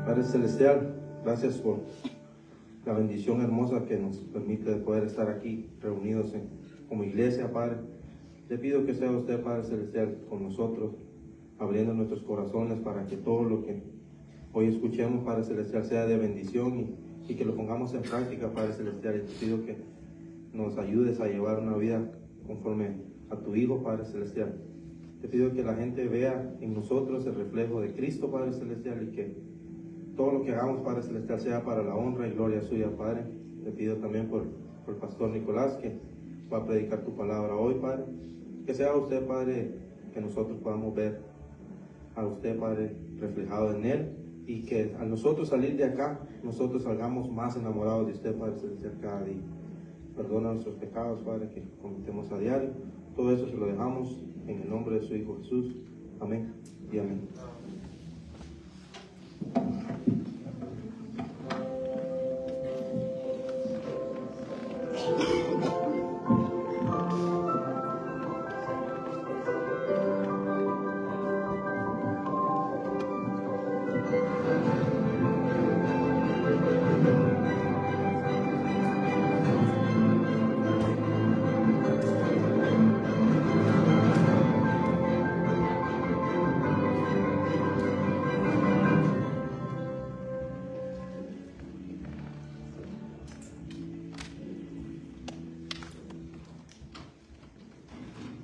Padre Celestial, gracias por la bendición hermosa que nos permite poder estar aquí reunidos como iglesia, Padre. Le pido que sea usted, Padre Celestial, con nosotros, abriendo nuestros corazones para que todo lo que hoy escuchemos, Padre Celestial, sea de bendición y que lo pongamos en práctica, Padre Celestial. Y te pido que nos ayudes a llevar una vida conforme a tu Hijo, Padre Celestial. Te pido que la gente vea en nosotros el reflejo de Cristo, Padre Celestial, y que todo lo que hagamos, Padre Celestial, sea para la honra y gloria suya, Padre. Te pido también por el pastor Nicolás, que va a predicar tu palabra hoy, Padre. Que sea usted, Padre, que nosotros podamos ver a usted, Padre, reflejado en él, y que al nosotros salir de acá, nosotros salgamos más enamorados de usted, Padre Celestial, cada día. Perdona nuestros pecados, Padre, que cometemos a diario. Todo eso se lo dejamos en el nombre de su Hijo Jesús. Amén y amén.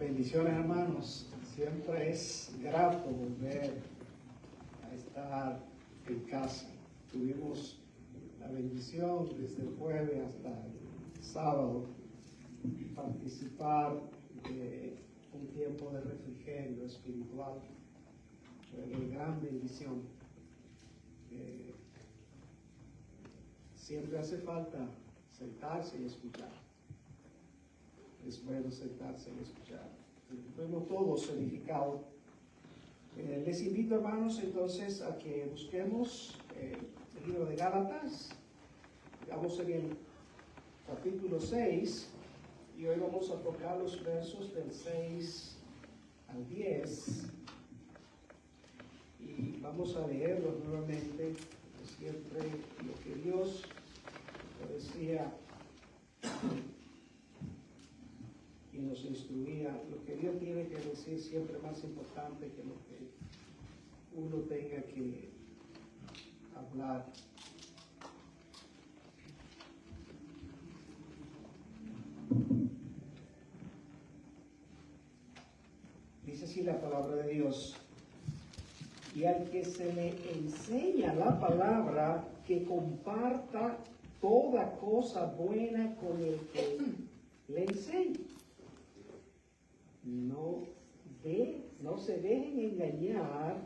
Bendiciones, hermanos. Siempre es grato volver a estar en casa. Tuvimos la bendición desde el jueves hasta el sábado participar de un tiempo de refrigerio espiritual. Fue de gran bendición. Siempre hace falta sentarse y escuchar. Es bueno sentarse y escuchar. Fuimos todos edificados. Les invito, hermanos, entonces a que busquemos el libro de Gálatas. Estamos en el capítulo 6 y hoy vamos a tocar los versos del 6 al 10 y vamos a leerlos nuevamente, siempre lo que Dios decía y nos instruía. Lo que Dios tiene que decir siempre más importante que lo que uno tenga que hablar. Dice así la palabra de Dios: y al que se le enseña la palabra, que comparta toda cosa buena con el que le enseña. No se dejen engañar,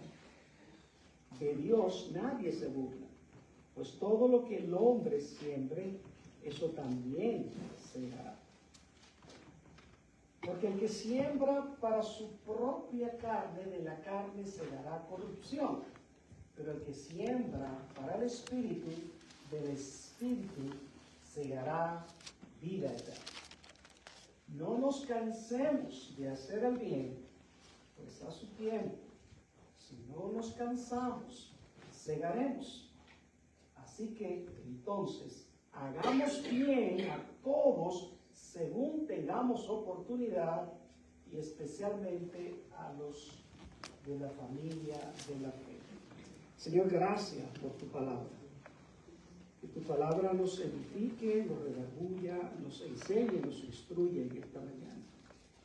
de Dios nadie se burla, pues todo lo que el hombre siembre, eso también será. Porque el que siembra para su propia carne, de la carne segará corrupción, pero el que siembra para el Espíritu, del Espíritu segará vida eterna. No nos cansemos de hacer el bien, pues a su tiempo, si no nos cansamos, segaremos. Así que entonces hagamos bien a todos según tengamos oportunidad, y especialmente a los de la familia de la fe. Señor, gracias por tu palabra. Que tu palabra nos edifique, nos redarguya, nos enseñe, nos instruya en esta mañana.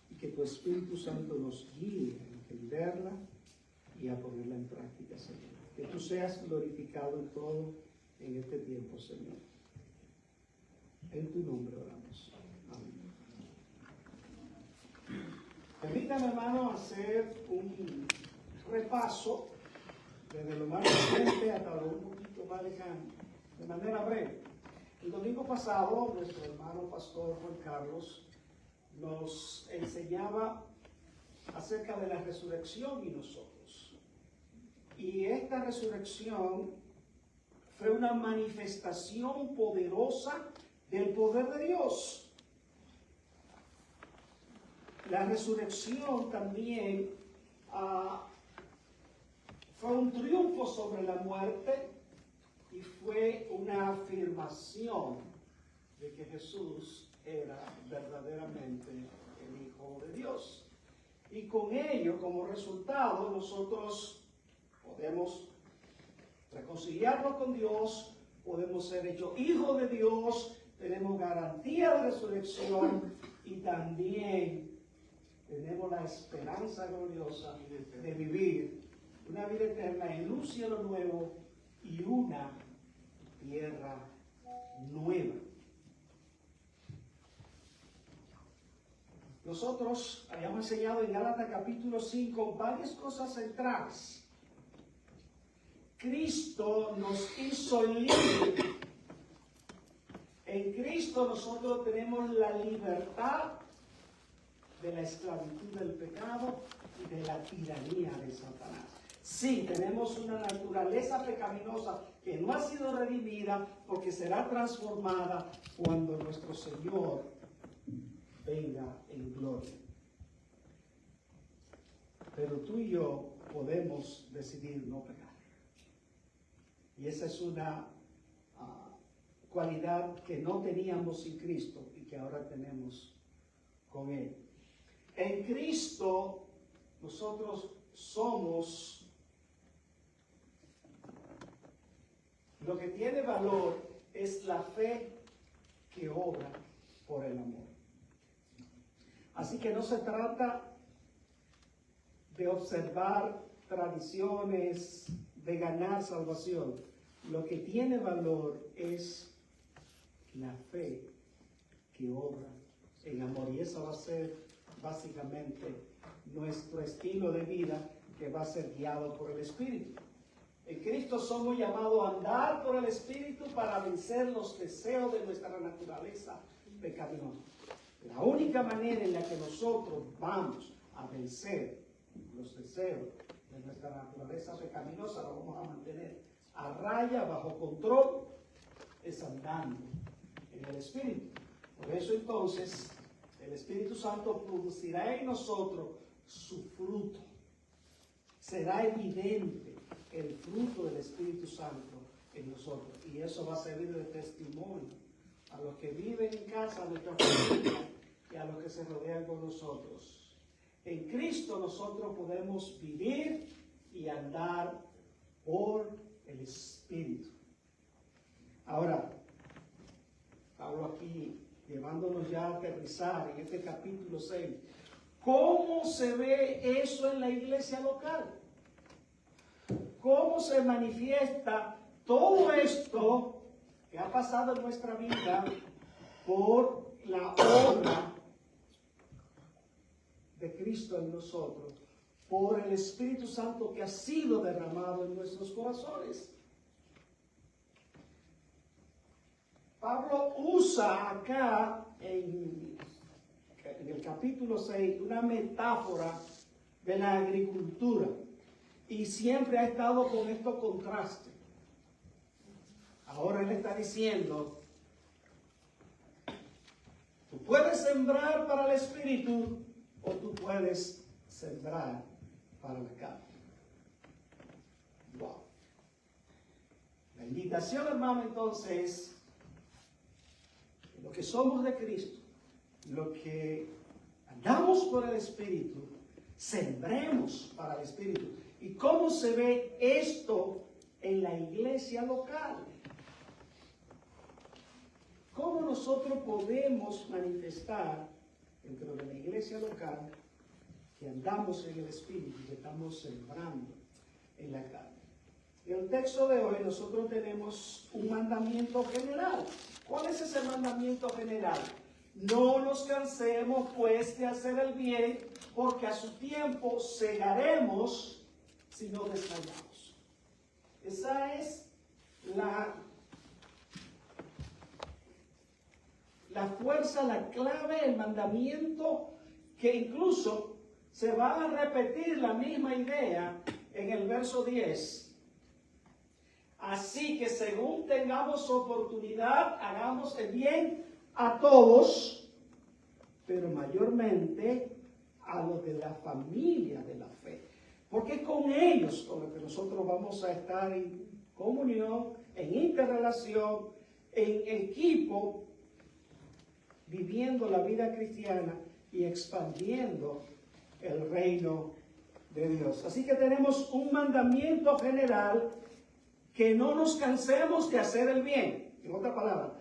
Y que tu Espíritu Santo nos guíe a entenderla y a ponerla en práctica, Señor. Que tú seas glorificado en todo en este tiempo, Señor. En tu nombre oramos. Amén. Permítame, hermano, hacer un repaso desde lo más reciente hasta lo un poquito más lejano, de manera breve. El domingo pasado, nuestro hermano pastor Juan Carlos nos enseñaba acerca de la resurrección y nosotros. Y esta resurrección fue una manifestación poderosa del poder de Dios. La resurrección también fue un triunfo sobre la muerte y fue una afirmación de que Jesús era verdaderamente el Hijo de Dios. Y con ello, como resultado, nosotros podemos reconciliarnos con Dios, podemos ser hechos hijos de Dios, tenemos garantía de resurrección y también tenemos la esperanza gloriosa de vivir una vida eterna en un cielo nuevo y una tierra nueva. Nosotros habíamos enseñado en Gálatas capítulo 5 varias cosas centrales. Cristo nos hizo libres. En Cristo nosotros tenemos la libertad de la esclavitud del pecado y de la tiranía de Satanás. Sí, tenemos una naturaleza pecaminosa que no ha sido redimida porque será transformada cuando nuestro Señor venga en gloria. Pero tú y yo podemos decidir no pecar. Y esa es una cualidad que no teníamos sin Cristo y que ahora tenemos con Él. En Cristo nosotros somos, lo que tiene valor es la fe que obra por el amor. Así que no se trata de observar tradiciones, de ganar salvación. Lo que tiene valor es la fe que obra en amor. Y esa va a ser básicamente nuestro estilo de vida que va a ser guiado por el Espíritu. En Cristo somos llamados a andar por el Espíritu para vencer los deseos de nuestra naturaleza pecaminosa. La única manera en la que nosotros vamos a vencer los deseos de nuestra naturaleza pecaminosa, lo vamos a mantener a raya, bajo control, es andando en el Espíritu. Por eso entonces el Espíritu Santo producirá en nosotros su fruto. Será evidente el fruto del Espíritu Santo en nosotros. Y eso va a servir de testimonio a los que viven en casa, a nuestra familia y a los que se rodean con nosotros. En Cristo nosotros podemos vivir y andar por el Espíritu. Ahora, Pablo aquí llevándonos ya a aterrizar en este capítulo 6. ¿Cómo se ve eso en la iglesia local? ¿Cómo se manifiesta todo esto que ha pasado en nuestra vida por la obra de Cristo en nosotros, por el Espíritu Santo que ha sido derramado en nuestros corazones? Pablo usa acá en el capítulo 6 una metáfora de la agricultura y siempre ha estado con estos contrastes. Ahora él está diciendo, tú puedes sembrar para el Espíritu o tú puedes sembrar para la carne. Wow. La invitación, hermano, entonces, lo que somos de Cristo, lo que andamos por el Espíritu, sembremos para el Espíritu. ¿Y cómo se ve esto en la iglesia local? ¿Cómo nosotros podemos manifestar dentro de la iglesia local que andamos en el Espíritu, que estamos sembrando en la carne? En el texto de hoy nosotros tenemos un mandamiento general. ¿Cuál es ese mandamiento general? No nos cansemos pues de hacer el bien, porque a su tiempo segaremos si no desmayamos. Esa es la fuerza, la clave, el mandamiento, que incluso se va a repetir la misma idea en el verso 10. Así que según tengamos oportunidad, hagamos el bien a todos, pero mayormente a los de la familia de la fe. Porque es con ellos con los que nosotros vamos a estar comunión, en interrelación, en equipo, viviendo la vida cristiana y expandiendo el reino de Dios. Así que tenemos un mandamiento general, que no nos cansemos de hacer el bien. En otra palabra,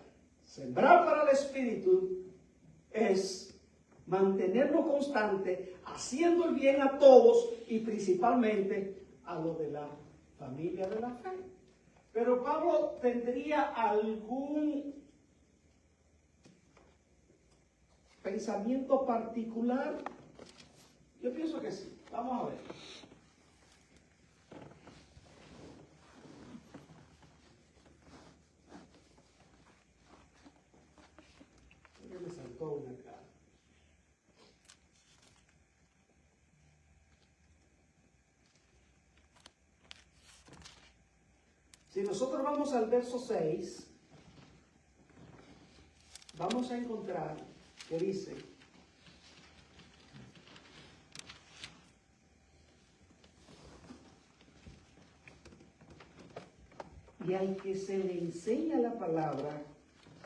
sembrar para el Espíritu es mantenerlo constante, haciendo el bien a todos y principalmente a lo de la familia de la fe. Pero Pablo tendría algún pensamiento particular. Yo pienso que sí. Vamos a ver. Me saltó una acá. Si nosotros vamos al verso 6, vamos a encontrar que dice: y al que se le enseña la palabra,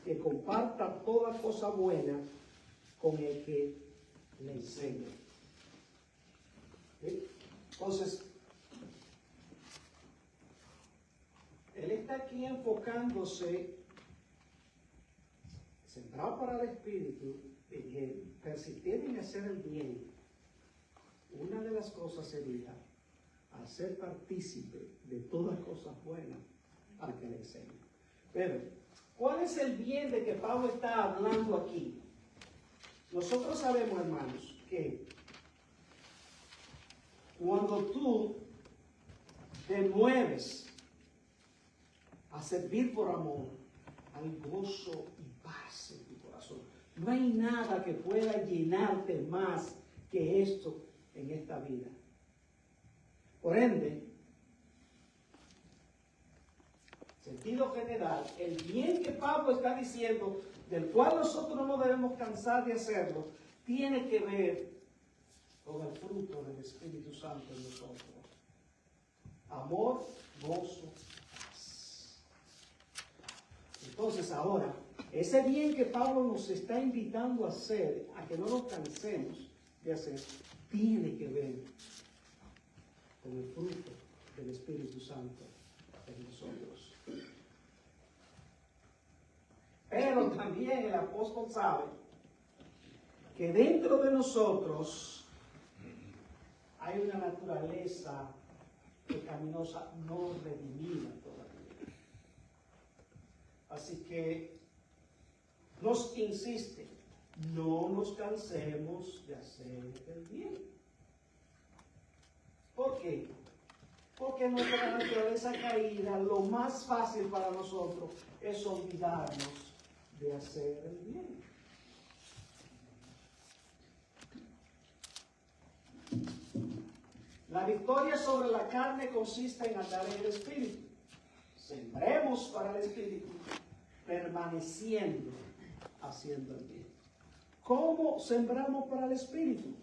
que comparta toda cosa buena con el que le enseña. ¿Sí? Entonces, él está aquí enfocándose, centrado para el Espíritu, en que persistir en hacer el bien. Una de las cosas sería hacer partícipe de todas cosas buenas al que le enseña. Pero, ¿cuál es el bien de que Pablo está hablando aquí? Nosotros sabemos, hermanos, que cuando tú te mueves a servir por amor, hay gozo y paz en tu corazón. No hay nada que pueda llenarte más que esto en esta vida. Por ende, sentido general, el bien que Pablo está diciendo, del cual nosotros no nos debemos cansar de hacerlo, tiene que ver con el fruto del Espíritu Santo en nosotros. Amor, gozo, paz. Entonces ahora, ese bien que Pablo nos está invitando a hacer, a que no nos cansemos de hacer, tiene que ver con el fruto del Espíritu Santo en nosotros. Pero también el apóstol sabe que dentro de nosotros hay una naturaleza pecaminosa no redimida todavía. Así que nos insiste, no nos cansemos de hacer el bien. ¿Por qué? Porque nuestra naturaleza caída, lo más fácil para nosotros es olvidarnos de hacer el bien. La victoria sobre la carne consiste en andar en el Espíritu. Sembremos para el Espíritu, permaneciendo haciendo el bien. ¿Cómo sembramos para el Espíritu?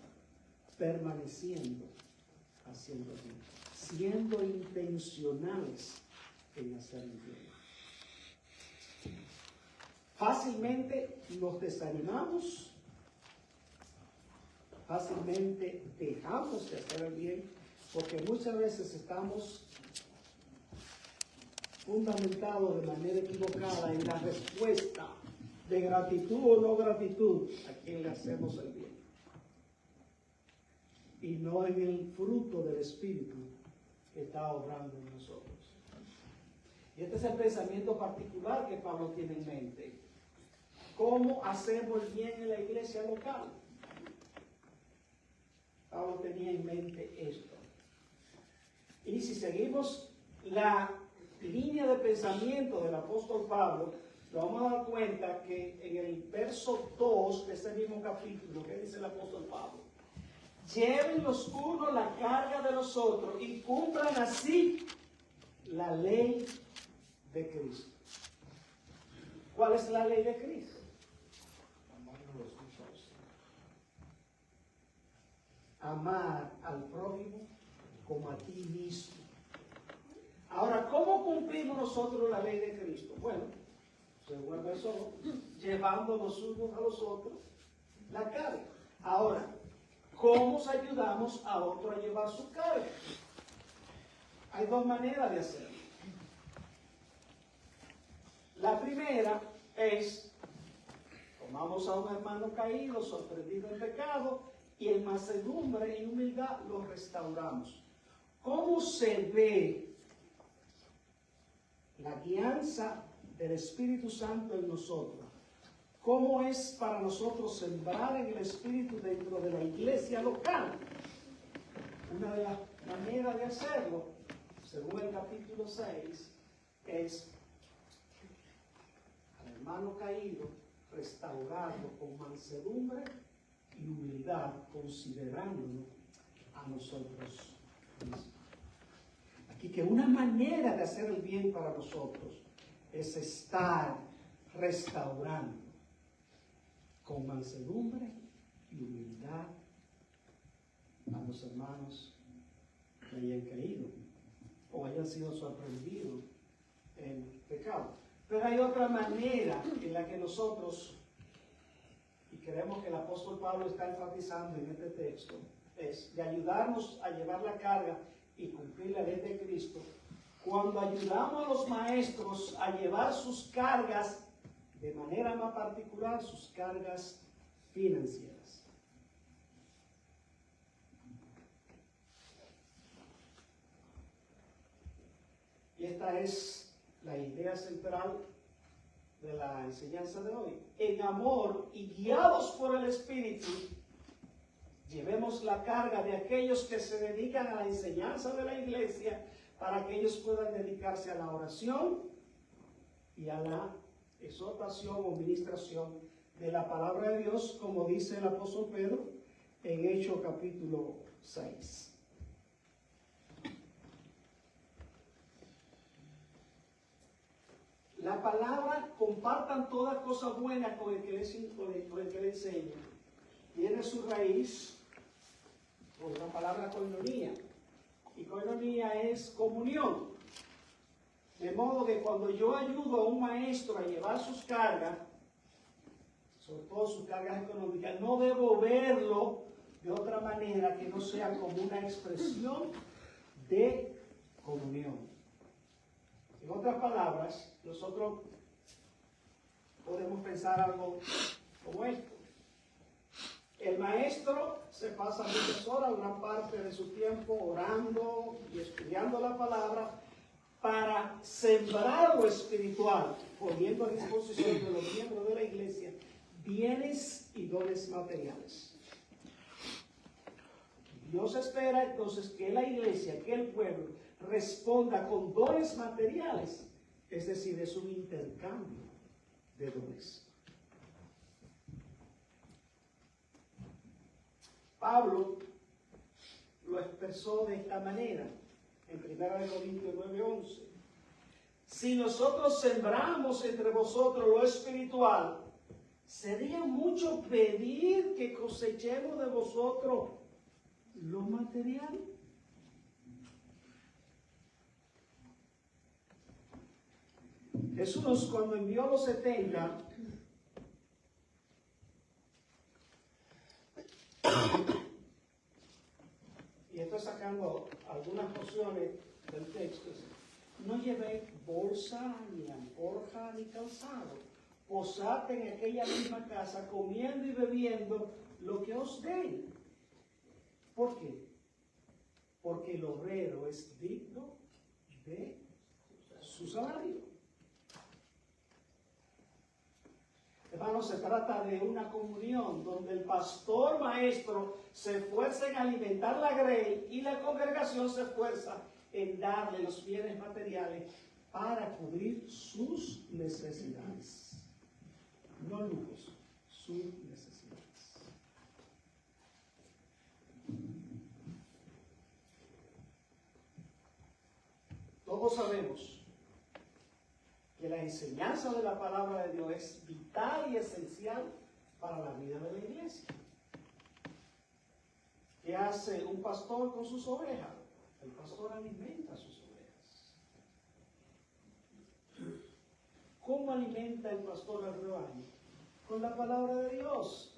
Permaneciendo haciendo el bien, siendo intencionales en hacer el bien. Fácilmente nos desanimamos, fácilmente dejamos de hacer el bien, porque muchas veces estamos fundamentados de manera equivocada en la respuesta de gratitud o no gratitud a quien le hacemos el bien, y no en el fruto del Espíritu que está obrando en nosotros. Y este es el pensamiento particular que Pablo tiene en mente. ¿Cómo hacemos el bien en la iglesia local? Pablo tenía en mente esto. Y si seguimos la línea de pensamiento del apóstol Pablo, nos vamos a dar cuenta que en el verso 2 de ese mismo capítulo, ¿qué dice el apóstol Pablo? Lleven los unos la carga de los otros y cumplan así la ley de Cristo. ¿Cuál es la ley de Cristo? Amar al prójimo como a ti mismo. Ahora, ¿cómo cumplimos nosotros la ley de Cristo? Bueno, según el verso 2, llevando los unos a los otros la carga. Ahora, ¿cómo ayudamos a otro a llevar su carga? Hay dos maneras de hacerlo. La primera es, tomamos a un hermano caído, sorprendido en pecado, y en mansedumbre y humildad lo restauramos. ¿Cómo se ve la guianza del Espíritu Santo en nosotros? ¿Cómo es para nosotros sembrar en el Espíritu dentro de la iglesia local? Una de las maneras de hacerlo, según el capítulo 6, es al hermano caído restaurarlo con mansedumbre y humildad, considerándonos a nosotros mismos. Aquí que una manera de hacer el bien para nosotros es estar restaurando con mansedumbre y humildad a los hermanos que hayan caído o hayan sido sorprendidos en pecado. Pero hay otra manera en la que nosotros, y creemos que el apóstol Pablo está enfatizando en este texto, es de ayudarnos a llevar la carga y cumplir la ley de Cristo, cuando ayudamos a los maestros a llevar sus cargas, de manera más particular, sus cargas financieras. Y esta es la idea central de la enseñanza de hoy. En amor y guiados por el Espíritu, llevemos la carga de aquellos que se dedican a la enseñanza de la iglesia para que ellos puedan dedicarse a la oración y a la exhortación o ministración de la palabra de Dios, como dice el apóstol Pedro en Hechos capítulo 6. La palabra, compartan toda cosa buena con el que le enseña, tiene su raíz por la palabra koinonía. Y koinonía es comunión. De modo que cuando yo ayudo a un maestro a llevar sus cargas, sobre todo sus cargas económicas, no debo verlo de otra manera que no sea como una expresión de comunión. En otras palabras, nosotros podemos pensar algo como esto. El maestro se pasa muchas horas, una parte de su tiempo orando y estudiando la palabra para sembrar lo espiritual, poniendo a disposición de los miembros de la iglesia bienes y dones materiales. Dios espera entonces que la iglesia, que el pueblo, responda con dones materiales, es decir, es un intercambio de dones. Pablo lo expresó de esta manera en 1 Corintios 9:11. Si nosotros sembramos entre vosotros lo espiritual, ¿sería mucho pedir que cosechemos de vosotros lo material? Jesús, cuando envió a los 70, y estoy sacando algunas porciones del texto, no llevéis bolsa, ni alforja, ni calzado. Posad en aquella misma casa, comiendo y bebiendo lo que os den. ¿Por qué? Porque el obrero es digno de su salario. Hermanos, se trata de una comunión donde el pastor maestro se esfuerza en alimentar la grey y la congregación se esfuerza en darle los bienes materiales para cubrir sus necesidades. No lujos, sus necesidades. Todos sabemos que la enseñanza de la palabra de Dios es vital y esencial para la vida de la iglesia. ¿Qué hace un pastor con sus ovejas? El pastor alimenta a sus ovejas. ¿Cómo alimenta el pastor al rebaño? Con la palabra de Dios.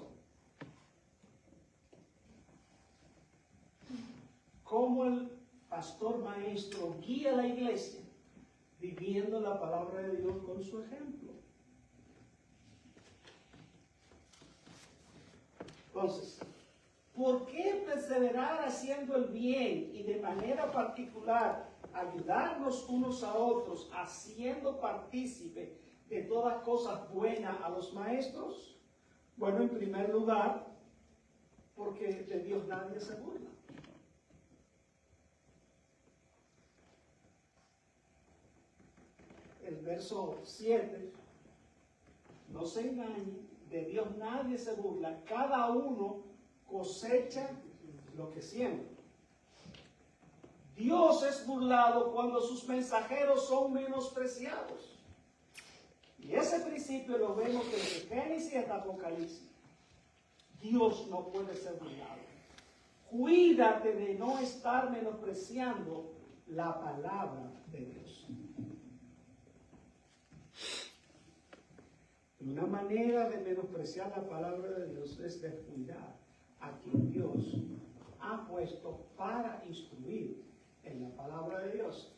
¿Cómo el pastor maestro guía a la iglesia? Viviendo la palabra de Dios con su ejemplo. Entonces, ¿por qué perseverar haciendo el bien y de manera particular ayudarnos unos a otros, haciendo partícipe de todas cosas buenas a los maestros? Bueno, en primer lugar, porque de Dios nadie se burla. El verso 7, no se engañen, de Dios nadie se burla, cada uno cosecha lo que siembra. Dios es burlado cuando sus mensajeros son menospreciados. Y ese principio lo vemos desde Génesis hasta Apocalipsis. Dios no puede ser burlado. Cuídate de no estar menospreciando la palabra de Dios. Una manera de menospreciar la palabra de Dios es descuidar a quien Dios ha puesto para instruir en la palabra de Dios.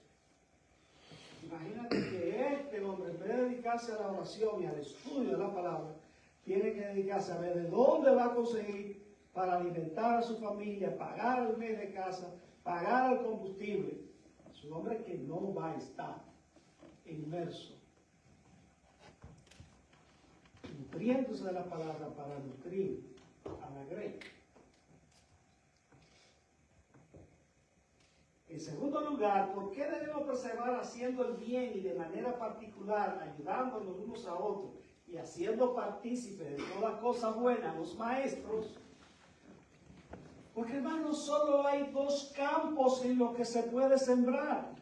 Imagínate que este hombre, en vez de dedicarse a la oración y al estudio de la palabra, tiene que dedicarse a ver de dónde va a conseguir para alimentar a su familia, pagar el mes de casa, pagar el combustible. Es un hombre que no va a estar inmerso, nutriéndose de la palabra para nutrir a la grey. En segundo lugar, ¿por qué debemos perseverar haciendo el bien y de manera particular ayudándonos unos a otros y haciendo partícipes de todas cosas buenas los maestros? Porque, hermanos, solo hay dos campos en los que se puede sembrar.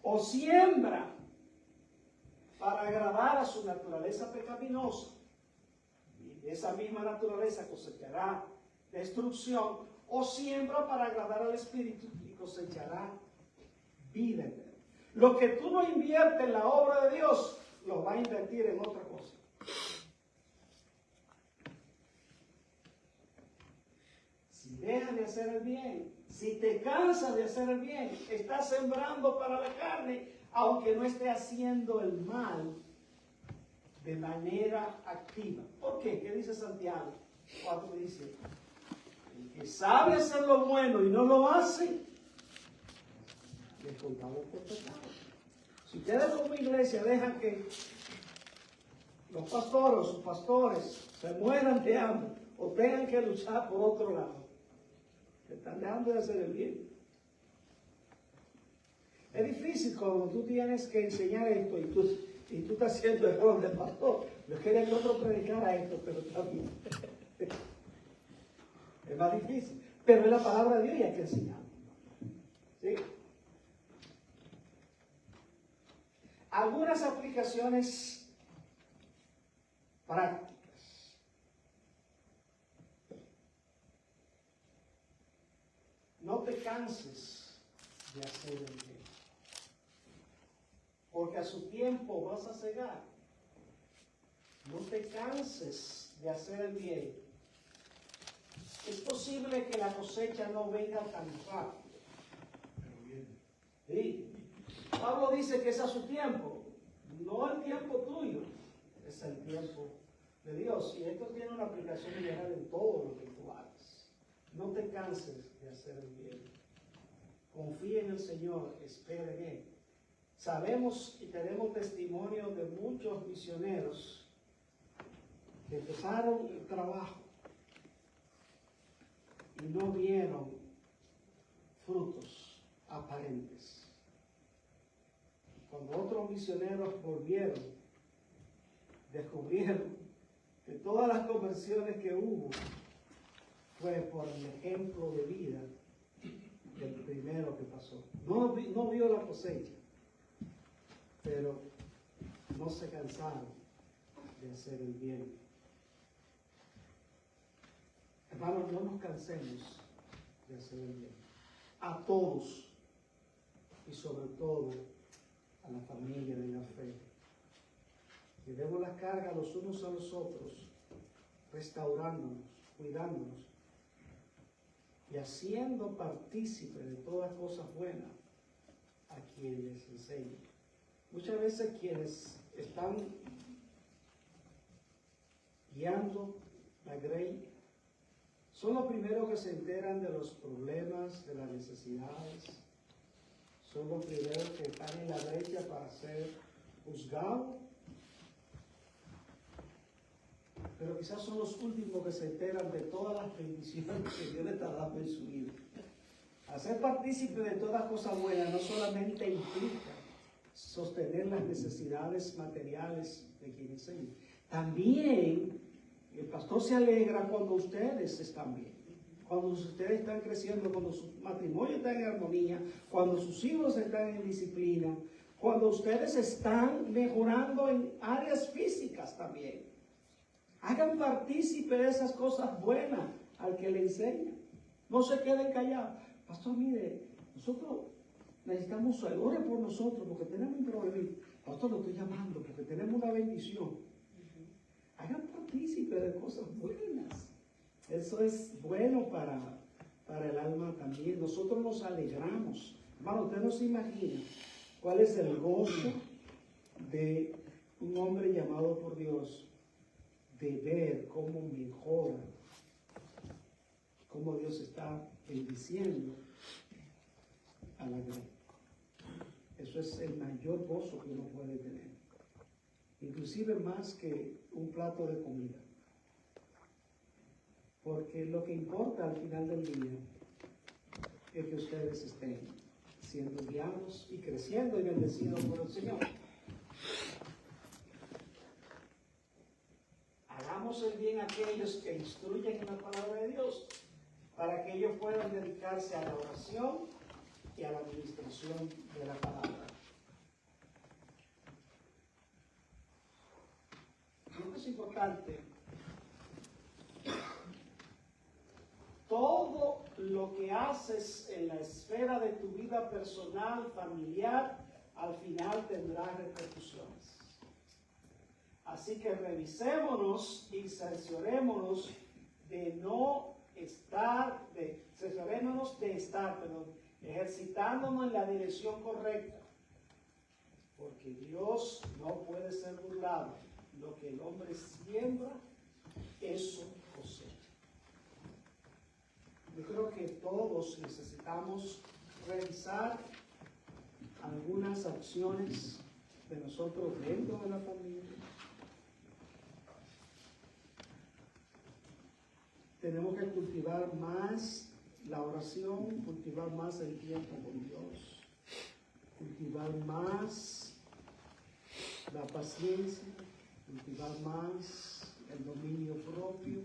O siembra para agradar a su naturaleza pecaminosa, y de esa misma naturaleza cosechará destrucción, o siembra para agradar al Espíritu y cosechará vida eterna. Lo que tú no inviertes en la obra de Dios, lo va a invertir en otra cosa. Si dejas de hacer el bien, si te cansas de hacer el bien, estás sembrando para la carne, aunque no esté haciendo el mal de manera activa. ¿Por qué? ¿Qué dice Santiago 4:17? El que sabe hacer lo bueno y no lo hace, le contamos por pecado. Si ustedes como iglesia dejan que los pastores o sus pastores se mueran de hambre o tengan que luchar por otro lado, están dejando de hacer el bien. Es difícil cuando tú tienes que enseñar esto y tú estás haciendo el rol de pastor. Yo quería que otro predicara esto, pero también es más difícil. Pero es la palabra de Dios y hay que enseñarlo. ¿Sí? Algunas aplicaciones prácticas. No te canses de hacer el bien, porque a su tiempo vas a cegar. No te canses de hacer el bien. Es posible que la cosecha no venga tan rápido, pero viene. Sí. Pablo dice que es a su tiempo, no el tiempo tuyo, es el tiempo de Dios. Y esto tiene una aplicación general en todo lo que tú hagas. No te canses de hacer el bien. Confía en el Señor, espere bien. Sabemos y tenemos testimonio de muchos misioneros que empezaron el trabajo y no vieron frutos aparentes. Cuando otros misioneros volvieron, descubrieron que todas las conversiones que hubo fue por el ejemplo de vida del primero que pasó. No vio la cosecha, pero no se cansaron de hacer el bien. Hermanos, no nos cansemos de hacer el bien. A todos y sobre todo a la familia de la fe. Llevemos la carga los unos a los otros, restaurándonos, cuidándonos y haciendo partícipe de todas cosas buenas a quienes les enseñan. Muchas veces quienes están guiando la grey son los primeros que se enteran de los problemas, de las necesidades, son los primeros que están en la brecha para ser juzgados, pero quizás son los últimos que se enteran de todas las bendiciones que Dios le está dando en su vida. Hacer partícipe de todas cosas buenas no solamente implica sostener las necesidades materiales de quien enseña. También el pastor se alegra cuando ustedes están bien, cuando ustedes están creciendo, cuando su matrimonio está en armonía, cuando sus hijos están en disciplina, cuando ustedes están mejorando en áreas físicas también. Hagan partícipe de esas cosas buenas al que le enseña. No se queden callados. Pastor, mire, nosotros necesitamos ayuda. Ore por nosotros porque tenemos un problema. Pastor, lo estoy llamando porque tenemos una bendición. Hagan partícipe de cosas buenas. Eso es bueno para el alma también. Nosotros nos alegramos. Hermano, usted no se imagina cuál es el gozo de un hombre llamado por Dios, de ver cómo mejora, cómo Dios está bendiciendo a la grey. Eso es el mayor gozo que uno puede tener, inclusive más que un plato de comida, porque lo que importa al final del día es que ustedes estén siendo guiados y creciendo y bendecidos por el Señor. Hagamos el bien a aquellos que instruyen en la palabra de Dios, para que ellos puedan dedicarse a la oración y a la administración de la palabra. Creo que es importante. Todo lo que haces en la esfera de tu vida personal, familiar, al final tendrá repercusiones. Así que revisémonos y cerciorémonos de estar ejercitándonos en la dirección correcta. Porque Dios no puede ser burlado. Lo que el hombre siembra, eso cosecha. Yo creo que todos necesitamos revisar algunas acciones de nosotros dentro de la familia. Tenemos que cultivar más la oración, cultivar más el tiempo con Dios, cultivar más la paciencia, cultivar más el dominio propio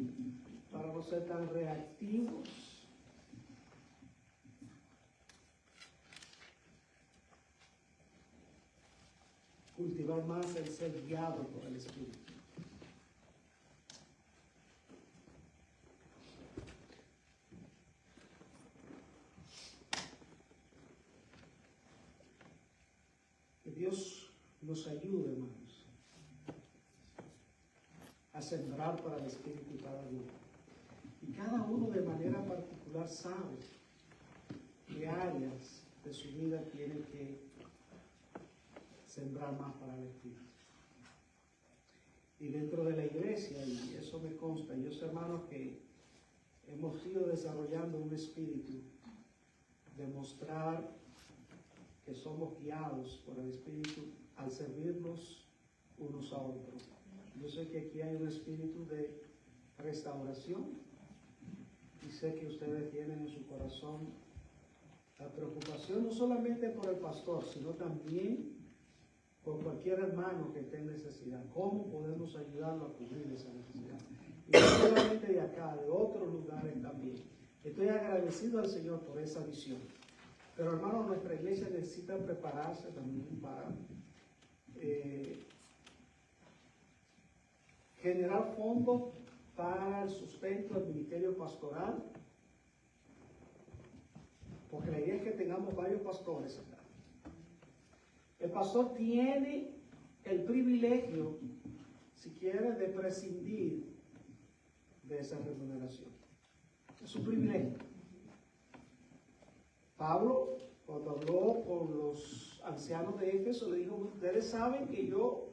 para no ser tan reactivos. Cultivar más el ser guiado por el Espíritu. Que Dios nos ayude, hermanos, a sembrar para el Espíritu cada día. Y cada uno de manera particular sabe qué áreas de su vida tiene que sembrar más para el Espíritu. Y dentro de la iglesia, y eso me consta, yo sé, hermanos, que hemos ido desarrollando un espíritu de mostrar que somos guiados por el Espíritu al servirnos unos a otros. Yo sé que aquí hay un espíritu de restauración y sé que ustedes tienen en su corazón la preocupación no solamente por el pastor, sino también por cualquier hermano que esté en necesidad. ¿Cómo podemos ayudarlo a cubrir esa necesidad? Y no solamente de acá, de otros lugares también. Estoy agradecido al Señor por esa visión. Pero hermanos, nuestra iglesia necesita prepararse también para generar fondos para el sustento del ministerio pastoral, porque la idea es que tengamos varios pastores acá. El pastor tiene el privilegio, si quiere, de prescindir de esa remuneración. Es un privilegio. Pablo, cuando habló con los ancianos de Éfeso, le dijo: ustedes saben que yo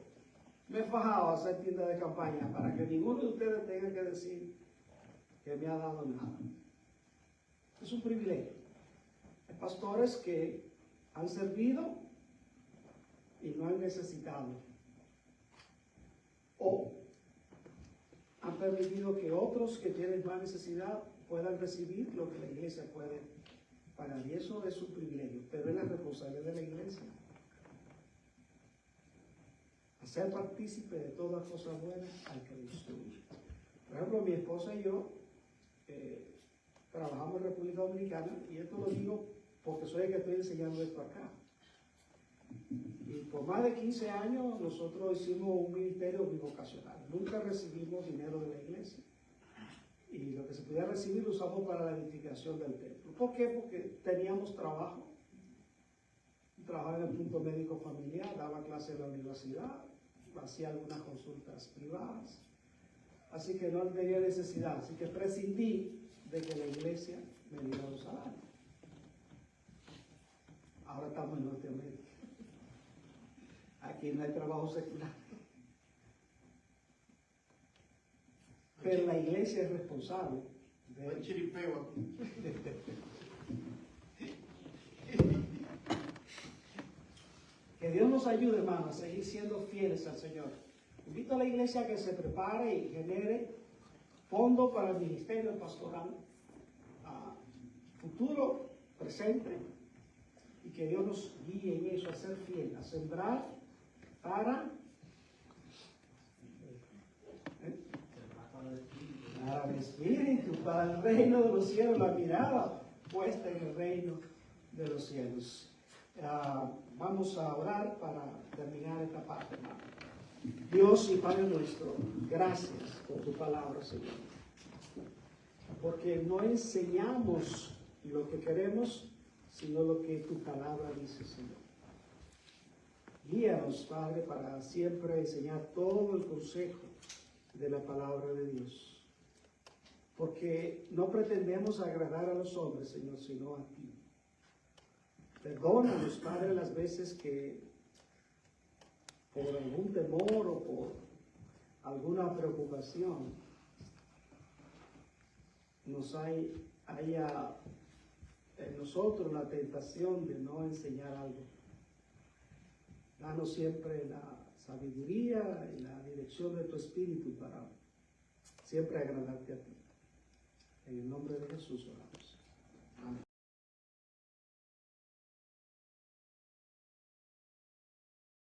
me he fajado a hacer tienda de campaña para que ninguno de ustedes tenga que decir que me ha dado nada. Es un privilegio. Hay pastores que han servido y no han necesitado, o han permitido que otros que tienen más necesidad puedan recibir lo que la iglesia puede pagar, y eso es un privilegio, pero es la responsabilidad de la iglesia hacer partícipe de todas cosas buenas al que lo instruye. Por ejemplo, mi esposa y yo trabajamos en República Dominicana, y esto lo digo porque soy el que estoy enseñando esto acá. Y por más de 15 años nosotros hicimos un ministerio bivocacional. Nunca recibimos dinero de la iglesia. Y lo que se podía recibir lo usamos para la edificación del templo. ¿Por qué? Porque teníamos trabajo. Trabajaba en el punto médico familiar, daba clases en la universidad, hacía algunas consultas privadas. Así que no tenía necesidad. Así que prescindí de que la iglesia me diera un salario. Ahora estamos en Norteamérica. Aquí no hay trabajo secular. Pero la iglesia es responsable de chiripeo aquí. Que Dios nos ayude, hermano, a seguir siendo fieles al Señor. Invito a la iglesia a que se prepare y genere fondos para el ministerio pastoral, futuro, presente, y que Dios nos guíe en eso, a ser fieles, a sembrar para el Espíritu, para el reino de los cielos, la mirada puesta en el reino de los cielos. Vamos a orar para terminar esta parte, hermano. Dios y Padre nuestro, gracias por tu palabra, Señor. Porque no enseñamos lo que queremos, sino lo que tu palabra dice, Señor. Guíanos, Padre, para siempre enseñar todo el consejo de la palabra de Dios. Porque no pretendemos agradar a los hombres, Señor, sino a ti. Perdónanos, Padre, las veces que por algún temor o por alguna preocupación nos haya en nosotros la tentación de no enseñar algo. Danos siempre la sabiduría y la dirección de tu Espíritu para siempre agradarte a ti. En el nombre de Jesús oramos.